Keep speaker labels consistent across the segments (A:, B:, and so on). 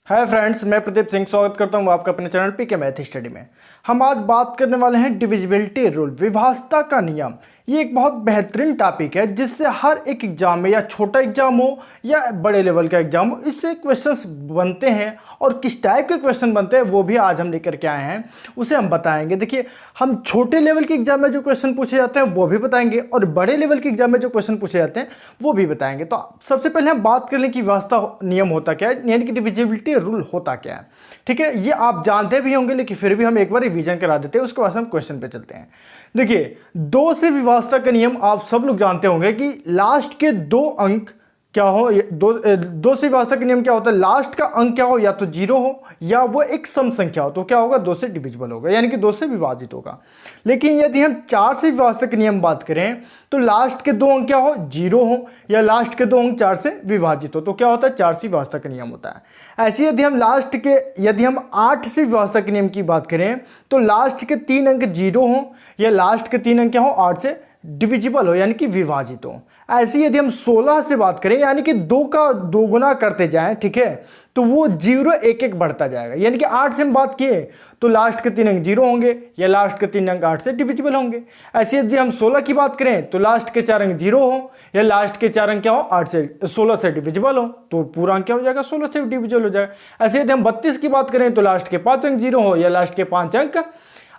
A: Hi friends, मैं प्रदीप सिंह स्वागत करता हूं आपका अपने चैनल पीके मैथ स्टडी में। हम आज बात करने वाले हैं डिविजिबिलिटी रूल, विभाज्यता का नियम। ये एक बहुत बेहतरीन टॉपिक है जिससे हर एक एग्जाम में, या छोटा एग्जाम हो या बड़े लेवल का एग्जाम हो, इससे क्वेश्चंस बनते हैं। और किस टाइप के क्वेश्चन बनते हैं वो भी आज हम लेकर के आए हैं, उसे हम बताएंगे। देखिए, हम छोटे लेवल के एग्जाम में जो क्वेश्चन पूछे जाते हैं वो भी बताएंगे, और बड़े लेवल के एग्जाम में जो क्वेश्चन पूछे जाते हैं वो भी बताएंगे। तो सबसे पहले हम बात कर लें कि विभाज्यता नियम होता क्या है, यानी कि डिविजिबिलिटी रूल होता क्या है। ठीक है, ये आप जानते भी होंगे, लेकिन फिर भी हम एक बार रिवीजन करा देते हैं, उसके बाद हम क्वेश्चन पे चलते हैं। देखिए, दो से विभाज्यता का नियम आप सब लोग जानते होंगे कि लास्ट के दो अंक क्या हो, दो से विभाज्यता का नियम क्या होता है, लास्ट का अंक क्या हो, या तो जीरो हो या वो एक सम संख्या हो, तो क्या होगा, दो से डिविजिबल होगा, यानी कि दो से विभाजित होगा। लेकिन यदि हम चार से विभाज्यता के नियम बात करें तो लास्ट के दो अंक क्या हो, जीरो हो, या लास्ट के दो अंक चार से विभाजित हो, तो क्या होता है, चार से विभाज्यता का नियम होता है। ऐसे यदि हम आठ से विभाज्यता के नियम की बात करें तो लास्ट के तीन अंक जीरो हो, या लास्ट के तीन अंक क्या हो, आठ से डिविजिबल हो, यानी कि विभाजित हो। ऐसे यदि हम 16 से बात करें, यानी कि दो का दो गुना करते जाएं, ठीक है, तो वो जीरो एक एक बढ़ता जाएगा। यानी कि 8 से हम बात किए तो लास्ट के तीन अंक जीरो होंगे, या लास्ट के तीन अंक 8 से डिविजिबल होंगे। ऐसे यदि हम 16 की बात करें तो लास्ट के चार अंक जीरो हो, या लास्ट के चार अंक क्या हो, 16 से डिविजिबल हो, तो पूरा अंक क्या हो जाएगा, 16 से डिविजिबल हो जाएगा। ऐसे यदि हम 32 की बात करें तो लास्ट के 5 अंक जीरो हो, या लास्ट के 5 अंक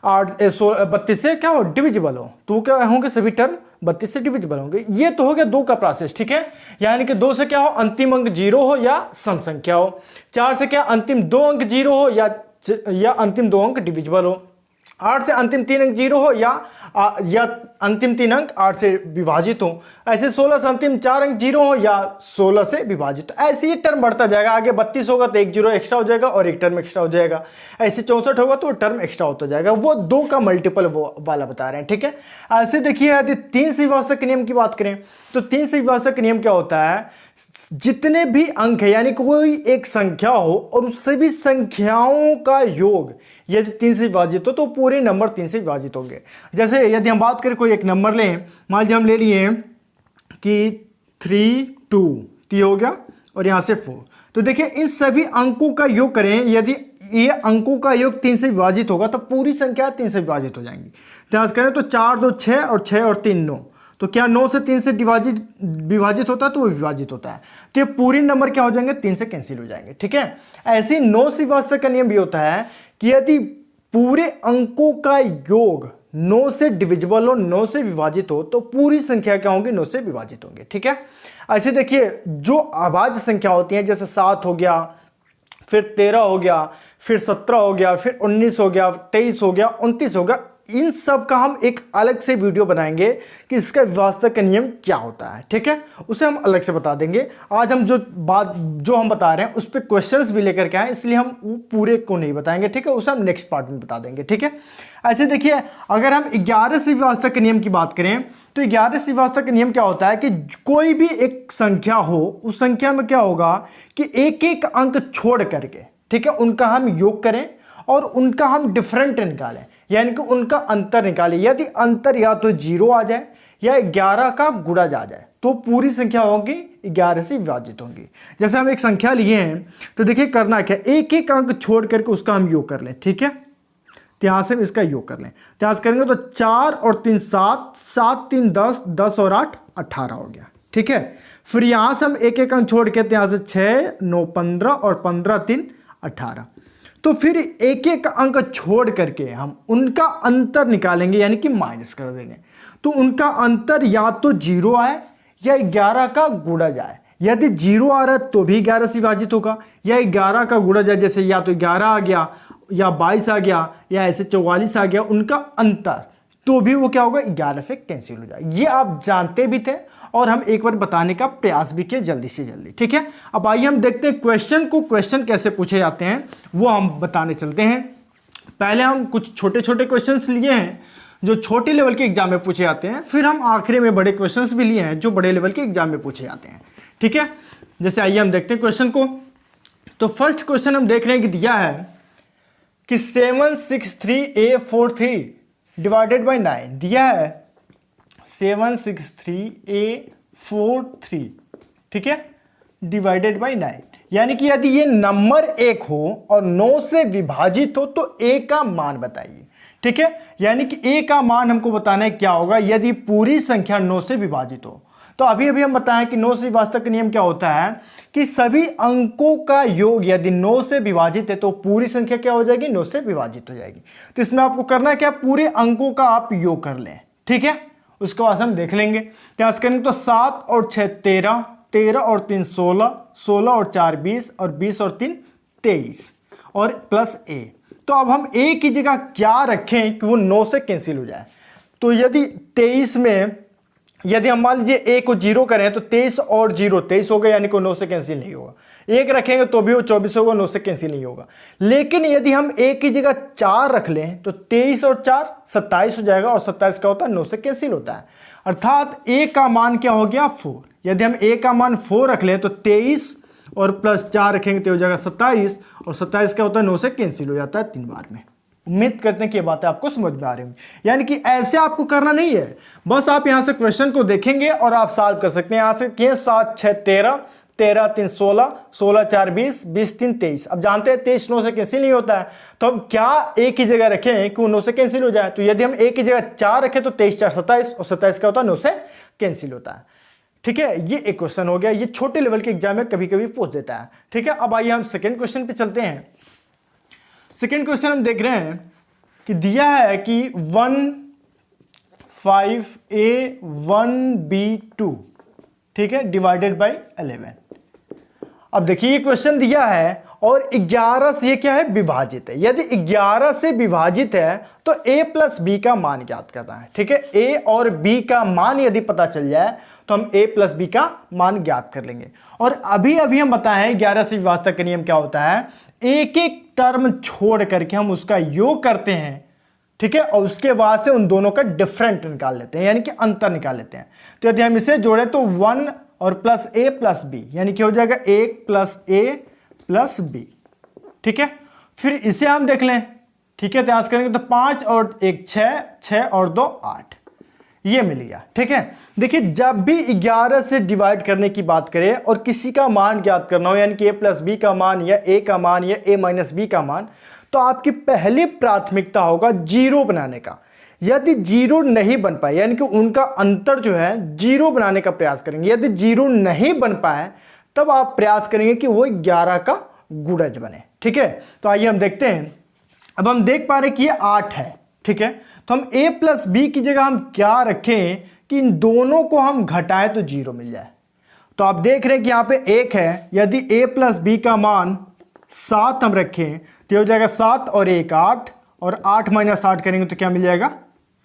A: 32 से क्या हो, डिविजिबल हो, तो क्या होंगे, सभी टर्म 32 से डिविजिबल होंगे। ये तो हो गया दो का प्रोसेस, ठीक है। यानी कि दो से क्या हो, अंतिम अंक जीरो हो या सम संख्या हो। चार से क्या, अंतिम दो अंक जीरो हो या अंतिम दो अंक डिविजिबल हो। 8 से अंतिम तीन अंक जीरो हो या अंतिम तीन अंक 8 से विभाजित हो। ऐसे 16 से अंतिम चार अंक जीरो हो या 16 से विभाजित हो। ऐसे ही टर्म बढ़ता जाएगा। आगे 32 होगा तो एक जीरो एक्स्ट्रा हो जाएगा और एक टर्म एक्स्ट्रा हो जाएगा। ऐसे 64 होगा तो टर्म एक्स्ट्रा होता जाएगा। वो दो का मल्टीपल वो वाला बता रहे हैं, ठीक है। ऐसे देखिए, यदि तीन से विभाज्यता के नियम की बात करें तो तीन से विभाज्यता के नियम क्या होता है, जितने भी अंक है, यानी कोई एक संख्या हो और उस सभी संख्याओं का योग यदि तीन से विभाजित हो तो पूरे नंबर तीन से विभाजित होंगे। जैसे यदि हम बात करें, कोई एक नंबर लें, मान लीजिए हम ले लिए कि 3 2, तो ये हो गया, और यहां से 4। तो देखिए, इन सभी अंकों का योग करें, यदि ये अंकों का योग तीन से विभाजित होगा तो पूरी संख्या तीन से विभाजित हो जाएंगी। ध्यान करें तो 4 2 6 और 6 और 3 9, तो क्या 9 से 3 से विभाजित होता है, तो वो विभाजित होता है, तो ये पूरी नंबर क्या हो जाएंगे, 3 से कैंसिल हो जाएंगे, ठीक है। ऐसे 9 से विभाज्यता का नियम भी होता है कि यदि पूरे अंकों का योग 9 से डिविजिबल हो, 9 से विभाजित हो, तो पूरी संख्या क्या होंगी, 9 से विभाजित होंगे, ठीक है। ऐसे देखिए, जो अभाज्य संख्या होती है, जैसे 7 हो गया, फिर 13 हो गया, फिर 17 हो गया, फिर 19 हो गया, 23 हो गया, 29 हो गया, इन सब का हम एक अलग से वीडियो बनाएंगे कि इसका विभाज्यता का नियम क्या होता है, ठीक है। उसे हम अलग से बता देंगे। आज हम जो हम बता रहे हैं उस पर क्वेश्चंस भी लेकर के आए, इसलिए हम वो पूरे को नहीं बताएंगे, ठीक है। उसे हम नेक्स्ट पार्ट में बता देंगे, ठीक है। ऐसे देखिए, अगर हम 11 से विभाज्यता के नियम की बात करें तो 11 से विभाज्यता का नियम क्या होता है कि कोई भी एक संख्या हो, उस संख्या में क्या होगा कि एक एक अंक छोड़ करके, ठीक है, उनका हम योग करें और उनका हम डिफरेंट निकालें, यानी कि उनका अंतर निकालें। यदि अंतर या तो जीरो आ जाए या 11 का गुणज आ जाए तो पूरी संख्या होगी 11 से विभाजित होंगी। जैसे हम एक संख्या लिए हैं तो देखिए करना क्या, एक एक अंक छोड़ करके उसका हम योग कर लें, ठीक है। तो यहां से इसका योग कर लें, तो यहां से करेंगे तो 4 और 3 7, 7 3 10, 10 और 8 18 हो गया, ठीक है। फिर यहां से हम एक एक अंक छोड़ के, तो यहां से 6 9 15 और 15 3 18, तो फिर एक एक अंक छोड़ करके हम उनका अंतर निकालेंगे, यानी कि माइनस कर देंगे। तो उनका अंतर या तो जीरो आए या 11 का गुणज आए। यदि जीरो आ रहा है तो भी 11 से विभाजित होगा, या 11 का गुणज है, जैसे या तो 11 आ गया या 22 आ गया या ऐसे 44 आ गया, उनका अंतर, तो भी वो क्या होगा, 11 से कैंसिल हो जाएगा। ये आप जानते भी थे और हम एक बार बताने का प्रयास भी किए जल्दी से जल्दी, ठीक है। अब आइए हम देखते हैं क्वेश्चन कैसे पूछे जाते हैं, वो हम बताने चलते हैं। पहले हम कुछ छोटे छोटे क्वेश्चंस लिए हैं जो छोटे लेवल के एग्जाम में पूछे जाते हैं, फिर हम आखिरी में बड़े क्वेश्चंस भी लिए हैं जो बड़े लेवल के एग्जाम में पूछे जाते हैं, ठीक है। जैसे आइए हम देखते हैं क्वेश्चन को। तो फर्स्ट क्वेश्चन हम देख रहे हैं कि दिया है कि 763A43 डिवाइडेड बाई 9 दिया है, 763A43, ठीक है, डिवाइडेड बाई 9। यानी कि यदि ये नंबर 1 हो और 9 से विभाजित हो तो a का मान बताइए। ठीक है, यानी कि a का मान हमको बताना है क्या होगा यदि पूरी संख्या 9 से विभाजित हो। तो अभी हम बताएं कि 9 से विभाजन का नियम क्या होता है कि सभी अंकों का योग यदि 9 से विभाजित है तो पूरी संख्या क्या हो जाएगी, 9 से विभाजित हो जाएगी। तो इसमें आपको करना है क्या, पूरे अंकों का आप योग कर लें। ठीक है, उसके बाद हम देख लेंगे क्या करेंगे। तो 7 और 6 13, 13 और 3 16, 16 और 4 20 और 20 और 3 23 और प्लस a। तो अब हम a की जगह क्या रखें कि वो 9 से कैंसिल हो जाए। तो यदि 23 में यदि हम मान लीजिए a को 0 करें तो 23 और 0 23 हो गया, यानी कि 9 से कैंसिल नहीं होगा। 1 रखेंगे तो भी वो 24 होगा, 9 से कैंसिल नहीं होगा। लेकिन यदि हम a की जगह 4 रख लें तो 23 और 4 27 हो जाएगा, और 27 का होता है 9 से कैंसिल होता है। अर्थात a का मान क्या हो गया, 4। यदि हम a का मान 4 रख लें तो 23 और प्लस 4 रखेंगे तो हो जाएगा 27, और 27 क्या होता है 9 से कैंसिल हो जाता है 3 बार में। उम्मीद करते हैं कि ये बातें आपको समझ में आ रही होंगी। यानी कि ऐसे आपको करना नहीं है, बस आप यहां से क्वेश्चन को देखेंगे और आप सॉल्व कर सकते हैं। यहां से किए 7 6 13, 13 3 16, 16 4 20, 20 3 23। अब जानते हैं 23 9 से कैंसिल नहीं होता है, तो हम क्या a की जगह रखें कि वो 9 से कैंसिल हो जाए। तो यदि हम a की जगह 4 रखें तो 23 4 27, और 27 का होता है 9 से कैंसिल होता है। ठीक है, ये एक क्वेश्चन हो गया, ये छोटे लेवल के एग्जाम में कभी कभी पूछ देता है। ठीक है, अब आइए हम सेकेंड क्वेश्चन पे चलते हैं। सेकेंड क्वेश्चन हम देख रहे हैं कि दिया है कि 15a 1b2, ठीक है, डिवाइडेड बाय 11। अब देखिए ये क्वेश्चन दिया है और 11 से ये क्या है, विभाजित है। यदि 11 से विभाजित है तो a प्लस b का मान ज्ञात करना है। ठीक है, a और b का मान यदि पता चल जाए तो हम a प्लस b का मान ज्ञात कर लेंगे। और अभी अभी हम बताएं 11 से विभाजन का नियम क्या होता है, एक एक टर्म छोड़ करके हम उसका योग करते हैं। ठीक है, और उसके बाद से उन दोनों का डिफरेंट निकाल लेते हैं, यानी कि अंतर निकाल लेते हैं। तो यदि हम इसे जोड़े तो 1 और प्लस a प्लस b, यानी कि हो जाएगा 1 प्लस a प्लस b। ठीक है, फिर इसे हम देख लें। ठीक है, तो यहाँ करेंगे तो 5 और 1 6, 6 और 2 8, ये मिल गया। ठीक है, देखिए जब भी 11 से डिवाइड करने की बात करें और किसी का मान ज्ञात करना हो, यानी कि a प्लस b का मान या a का मान या a माइनस b का मान, तो आपकी पहली प्राथमिकता होगा जीरो बनाने का। यदि जीरो नहीं बन पाए, यानी कि उनका अंतर जो है जीरो बनाने का प्रयास करेंगे। यदि जीरो नहीं बन पाए तब आप प्रयास करेंगे कि वो 11 का गुणज बने। ठीक है, तो आइए हम देखते हैं। अब हम देख पा रहे हैं कि ये 8 है। ठीक है, तो हम a प्लस b की जगह हम क्या रखें कि इन दोनों को हम घटाएं तो जीरो मिल जाए। तो आप देख रहे हैं कि यहाँ पे 1 है, यदि a प्लस b का मान 7 हम रखें तो हो जाएगा 7 और 1 8, और 8 माइनस 8 करेंगे तो क्या मिल जाएगा,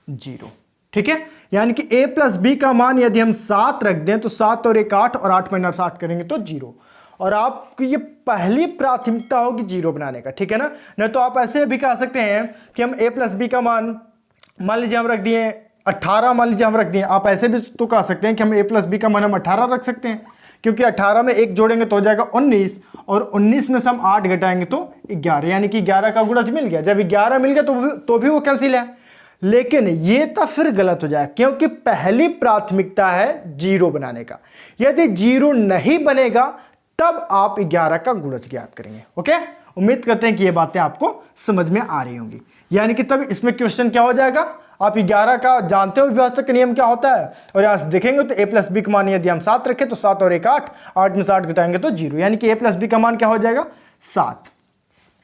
A: 0। ठीक है, यानी कि a प्लस b का मान यदि हम 7 रख दें तो 7 और 1 8, और 8 माइनस 8 करेंगे तो 0। और आपकी ये पहली प्राथमिकता होगी जीरो बनाने का। ठीक है ना, नहीं तो आप ऐसे भी कह सकते हैं कि हम a प्लस बी का मान लीजिए हम रख दिए 18, मान लीजिए हम रख दिए। आप ऐसे भी तो कह सकते हैं कि हम a प्लस बी का मान हम 18 रख सकते हैं, क्योंकि 18 में 1 जोड़ेंगे तो हो जाएगा 19, और 19 में से हम 8 घटाएंगे तो 11, यानी कि 11 का गुणज मिल गया। जब 11 मिल गया तो भी वो कैंसिल है। लेकिन ये तो फिर गलत हो जाए, क्योंकि पहली प्राथमिकता है जीरो बनाने का। यदि जीरो नहीं बनेगा तब आप 11 का गुणज ज्ञात करेंगे। ओके, उम्मीद करते हैं कि ये बातें आपको समझ में आ रही होंगी। यानी कि तब इसमें क्वेश्चन क्या हो जाएगा, आप 11 का जानते हो विभाजक का नियम क्या होता है, और यहाँ से देखेंगे तो a प्लस बी का मान यदि हम 7 रखें तो 7 और 1 8, 8 में से 8 घटाएंगे तो 0, यानी कि a प्लस बी का मान क्या हो जाएगा, 7।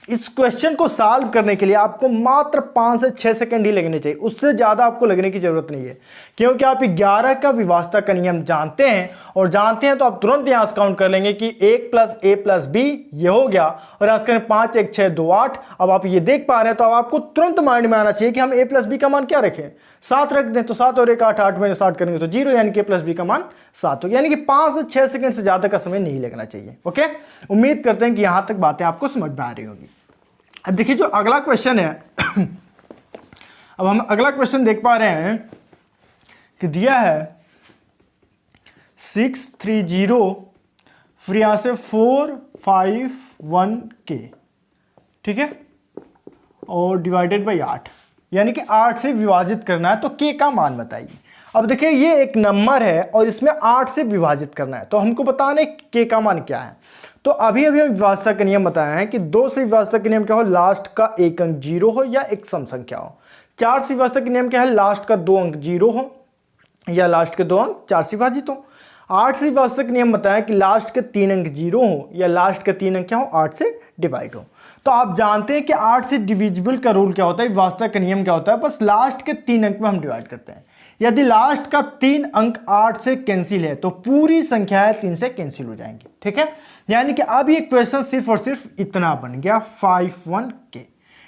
A: इस क्वेश्चन को सॉल्व करने के लिए आपको मात्र 5 से 6 सेकंड ही लगने चाहिए, उससे ज़्यादा आपको लगने की जरूरत नहीं है, क्योंकि आप 11 का विभाजक का नियम जानते हैं, और जानते हैं तो आप तुरंत यहाँ से काउंट कर लेंगे कि 1 प्लस a प्लस बी ये हो गया, और यहाँ से करें 5 1 6 2 8। अब आप ये देख पा रहे हैं तो अब आपको तुरंत माइंड में आना चाहिए कि हम a प्लस बी का मान क्या रखें, 7 रख दें तो 7 और 1 8, 8 में 7 करेंगे तो 0, यानी कि a प्लस बी का मान 7 हो गया। यानी कि 5 से 6 सेकंड से ज़्यादा का समय नहीं लगना चाहिए। ओके, उम्मीद करते हैं कि यहाँ तक बातें आपको समझ में आ रही होगी। अब देखिए जो अगला क्वेश्चन है अब हम अगला क्वेश्चन देख पा रहे हैं कि दिया है 630, फिर यहां से 451k, ठीक है, और डिवाइडेड बाई 8, यानी कि 8 से विभाजित करना है, तो k का मान बताइए। अब देखिए ये एक नंबर है और इसमें 8 से विभाजित करना है, तो हमको बताना है k का मान क्या है। तो अभी अभी हम विभाज्यता का नियम बताए हैं कि 2 से विभाज्यता का नियम क्या हो, लास्ट का एक अंक 0 हो या एक सम संख्या हो। 4 से विभाज्यता का नियम क्या है, लास्ट का 2 अंक 0 हो या लास्ट के 2 अंक 4 से विभाजित हो। 8 से विभाज्यता का नियम बताया कि लास्ट के 3 अंक 0 हो या लास्ट के 3 अंक क्या हो, 8 से डिवाइड हो। तो आप जानते हैं कि 8 से डिविजिबल का रूल क्या होता है, विभाज्यता का नियम क्या होता है, बस लास्ट के 3 अंक में हम डिवाइड करते हैं। यदि लास्ट का 3 अंक 8 से कैंसिल है तो पूरी संख्याएं 3 से कैंसिल हो जाएंगी। ठीक है, यानी कि अब ये क्वेश्चन सिर्फ और सिर्फ इतना बन गया 51K।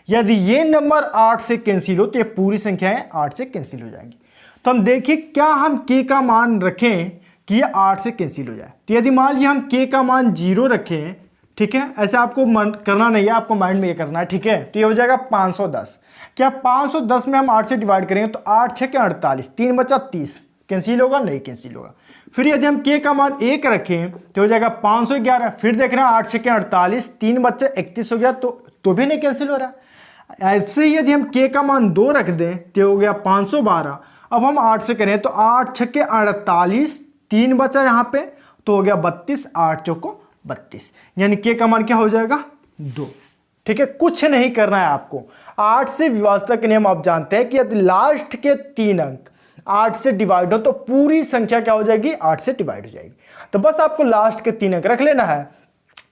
A: यदि ये नंबर 8 से कैंसिल हो तो ये पूरी संख्याएं 8 से कैंसिल हो जाएंगी। तो हम देखिए क्या हम K का मान रखें कि ये 8 से कैंसिल हो जाए। तो यदि मान लीजिए हम K का मान 0 रखें, ठीक है, ऐसे आपको करना नहीं है, आपको माइंड में ये करना है। ठीक है, तो ये हो जाएगा 510। क्या 510 में हम 8 से डिवाइड करेंगे तो 8 6 के 48, 3 बचा 30, कैंसिल होगा, नहीं कैंसिल होगा। फिर यदि हम K का मान 1 रखें तो हो जाएगा 511। फिर देख रहे हैं 8 6 के 48, 3 बच्चे 31 हो गया, तो भी नहीं कैंसिल हो रहा। ऐसे ही यदि हम K का मान 2 रख दें तो हो गया 512। अब हम 8 से करें तो 8 6 के 48, 3 बचा यहाँ पे तो हो गया 32, 8 चौको 32, यानी K का मान क्या हो जाएगा 2। ठीक है, कुछ नहीं करना है आपको। 8 से विभाज्यता के नियम आप जानते हैं कि यदि लास्ट के 3 अंक 8 से डिवाइड हो तो पूरी संख्या क्या हो जाएगी, 8 से डिवाइड हो जाएगी। तो बस आपको लास्ट के 3 अंक रख लेना है।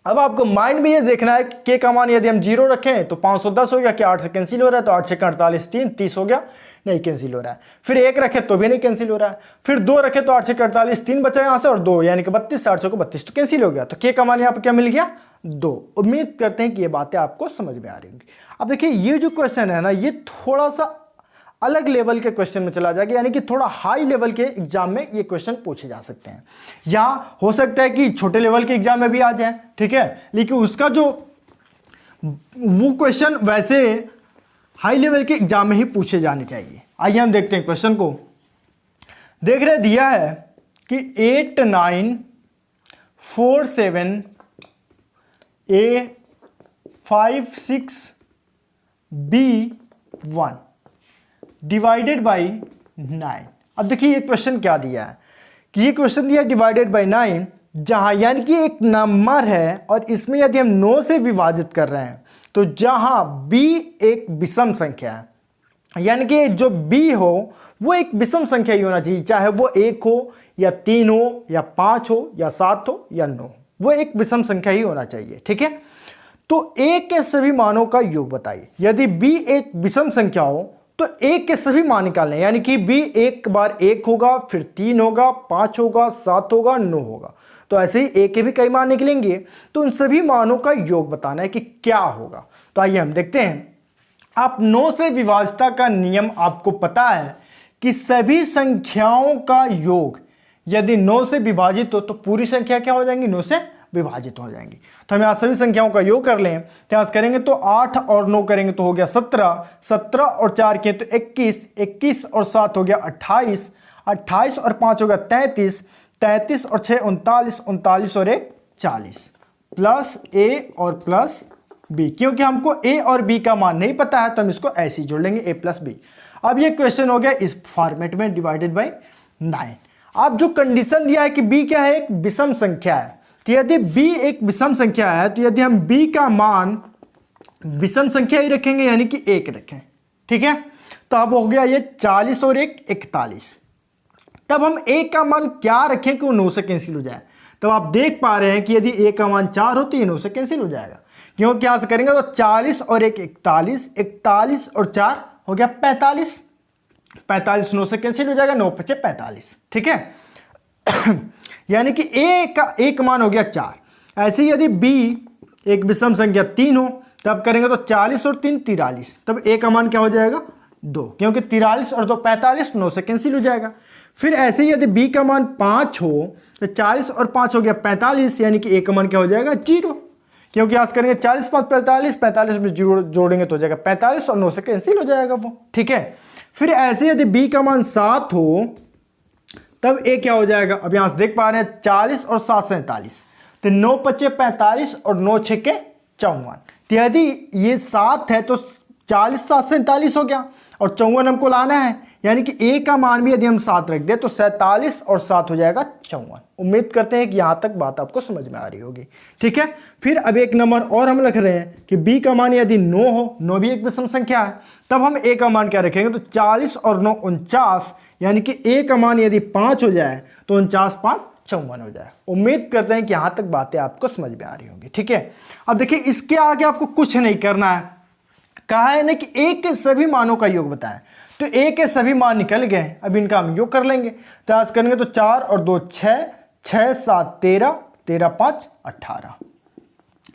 A: अब आपको माइंड में ये देखना है कि K का मान यदि हम 0 रखें तो 510 हो गया, कि 8 से कैंसिल हो रहा है, तो 8 से 48, 3 30 हो गया, नहीं कैंसिल हो रहा है। फिर 1 रखे तो भी नहीं कैंसिल हो रहा है। फिर 2 रखे तो 8 से 48, 3 बचा यहाँ से और 2 यानी कि 32, 8 को 32 तो कैंसिल हो गया। तो K का मान यहाँ पर क्या मिल गया 2। उम्मीद करते हैं कि ये बातें आपको समझ में आ रही होंगी। अब देखिए ये जो क्वेश्चन है ना, ये थोड़ा सा अलग लेवल के क्वेश्चन में चला जाएगा, यानी कि थोड़ा हाई लेवल के एग्जाम में ये क्वेश्चन पूछे जा सकते हैं, या हो सकता है कि छोटे लेवल के एग्जाम में भी आ जाए। ठीक है, लेकिन उसका जो वो क्वेश्चन वैसे हाई लेवल के एग्जाम में ही पूछे जाने चाहिए। आइए हम देखते हैं क्वेश्चन को। देख रहे दिया है कि 8 9 4 7 A 5 6 B 1 डिवाइडेड बाई 9। अब देखिए ये क्वेश्चन क्या दिया है कि ये क्वेश्चन दिया डिवाइडेड बाई 9, जहां यानी कि एक नंबर है और इसमें यदि हम 9 से विभाजित कर रहे हैं तो जहां B एक विषम संख्या है, यानी कि जो B हो वो एक विषम संख्या ही होना चाहिए, चाहे वो 1 हो या 3 हो या 5 हो या 7 हो या 9, वो एक विषम संख्या ही होना चाहिए। ठीक है, तो A के सभी मानों का योग बताइए। यदि B एक विषम संख्या हो तो A के सभी मान निकालने, यानी कि B एक बार 1 होगा, फिर 3 होगा, 5 होगा, 7 होगा, 9 होगा, तो ऐसे ही A के भी कई मान निकलेंगे। तो उन सभी मानों का योग बताना है कि क्या होगा। तो आइए हम देखते हैं। आप 9 से विभाज्यता का नियम आपको पता है कि सभी संख्याओं का योग यदि 9 से विभाजित हो तो पूरी संख्या क्या हो जाएंगी, 9 से विभाजित हो जाएंगी। तो हम यहाँ सभी संख्याओं का योग कर लें, तो यहाँ करेंगे तो 8 और 9 करेंगे तो हो गया 17, 17 और 4 किए तो 21, 21 और 7 हो गया 28, 28 और 5 हो गया 33, 33 और 6 39, 39 और 1 40, प्लस A और प्लस B। क्योंकि हमको A और B का मान नहीं पता है तो हम इसको ऐसे ही जोड़ लेंगे, A प्लस B। अब ये क्वेश्चन हो गया इस फॉर्मेट में डिवाइडेड बाई 9। अब जो कंडीशन दिया है कि B क्या है, एक विषम संख्या है, तो यदि B एक विषम संख्या है तो यदि हम B का मान विषम संख्या ही रखेंगे यानी कि 1 रखें। ठीक है, तो अब हो गया ये 40 और 1 41। तब हम A का मान क्या रखें कि वो 9 से कैंसिल हो जाए। तब आप देख पा रहे हैं कि यदि A का मान 4 हो तो ये 9 से कैंसिल हो जाएगा, क्योंकि क्या से करेंगे तो 40 और 1 41, 41 और 4 हो गया 45, 45 9 से कैंसिल हो जाएगा, 9 5 45। ठीक है यानी कि A का एक मान हो गया 4। ऐसे ही यदि B एक विषम संख्या 3 हो तब करेंगे तो 40 और 3 43, तब A का मान क्या हो जाएगा 2, क्योंकि 43 और 2 45, 9 से कैंसिल हो जाएगा। फिर ऐसे ही यदि B का मान 5 हो तो 40 और 5 हो गया 45, यानी कि A का मान क्या हो जाएगा 0, क्योंकि आज करेंगे 40 5 45, 45 में जोड़ेंगे तो हो जाएगा 45 और 9 से कैंसिल हो जाएगा वो। ठीक है, फिर ऐसे यदि B का मान 7 हो तब A क्या हो जाएगा। अब यहां से देख पा रहे हैं 40 और 7 47, तो 9 5 45 और 9 6 54। तो यदि ये 7 है तो 40 7 47 हो गया और 54 हमको लाना है, यानी कि a का मान भी यदि हम 7 रख दें तो 47 और 7 हो जाएगा 54। उम्मीद करते हैं कि यहाँ तक बात आपको समझ में आ रही होगी। ठीक है, फिर अब एक नंबर और हम रख रहे हैं कि b का मान यदि 9 हो, 9 भी एक विषम संख्या है, तब हम a का मान क्या रखेंगे, तो 40 और 9 49, यानी कि a का मान यदि 5 हो जाए तो 49 5 54 हो जाए। उम्मीद करते हैं कि यहाँ तक बातें आपको समझ में आ रही होंगी। ठीक है, अब देखिए इसके आगे आपको कुछ नहीं करना है, कहा है ना कि a के सभी मानों का योग बताएं, तो a के सभी मान निकल गए, अब इनका हम योग कर लेंगे। तो आज करेंगे तो 4 और 2 6, 6 7 13, 13 5 18,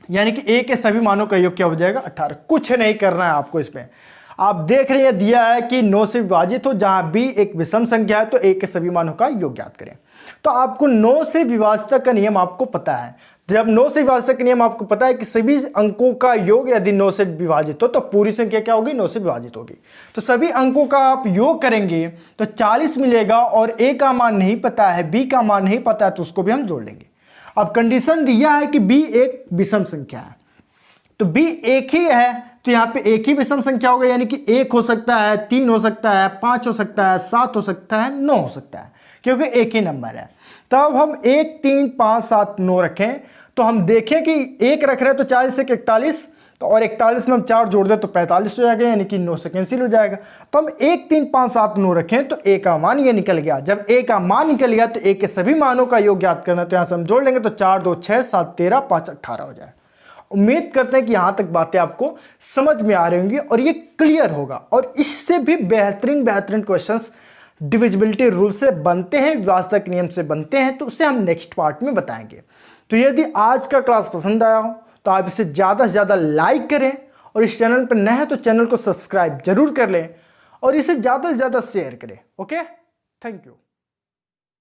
A: यानी कि a के सभी मानों का योग क्या हो जाएगा 18। कुछ नहीं करना है आपको इसमें। आप देख रहे हैं दिया है कि 9 से विभाजित हो, जहां b एक विषम संख्या है तो a के सभी मानों का योग ज्ञात करें। तो आपको 9 से विभाजित का नियम आपको पता है। जब 9 से विभाजित का नियम आपको पता है कि सभी अंकों का योग यदि 9 से विभाजित हो तो पूरी संख्या क्या होगी, 9 से विभाजित होगी। तो सभी अंकों का आप योग करेंगे तो 40 मिलेगा, और a का मान नहीं पता है, b का मान नहीं पता है, तो उसको भी हम जोड़ लेंगे। अब कंडीशन दिया है कि b एक विषम संख्या है, तो b एक ही है तो यहाँ पे एक ही विषम संख्या होगा, यानी कि 1 हो सकता है, 3 हो सकता है, 5 हो सकता है, 7 हो सकता है, 9 हो सकता है, क्योंकि एक ही नंबर है। तब हम 1 3 5 7 9 रखें तो हम देखें कि 1 रख रहे हैं तो 40 से 41, तो और 41 में हम 4 जोड़ दें तो 45 हो जाएगा, यानी कि 9 से कैंसिल हो जाएगा। तो हम 1 3 5 7 9 रखें तो a का मान ये निकल गया। जब a का मान निकल गया तो a के सभी मानों का योग ज्ञात करना, तो यहाँ से हम जोड़ लेंगे तो 4 2 6 7 13 5 18 हो जाए। उम्मीद करते हैं कि यहां तक बातें आपको समझ में आ रही होंगी और ये क्लियर होगा। और इससे भी बेहतरीन क्वेश्चंस डिविजिबिलिटी रूल से बनते हैं, विभाजक नियम से बनते हैं, तो उसे हम नेक्स्ट पार्ट में बताएंगे। तो यदि आज का क्लास पसंद आया हो तो आप इसे ज़्यादा से ज़्यादा लाइक करें, और इस चैनल पर नए हैं तो चैनल को सब्सक्राइब जरूर कर लें, और इसे ज़्यादा से ज़्यादा शेयर करें। Okay, thank you.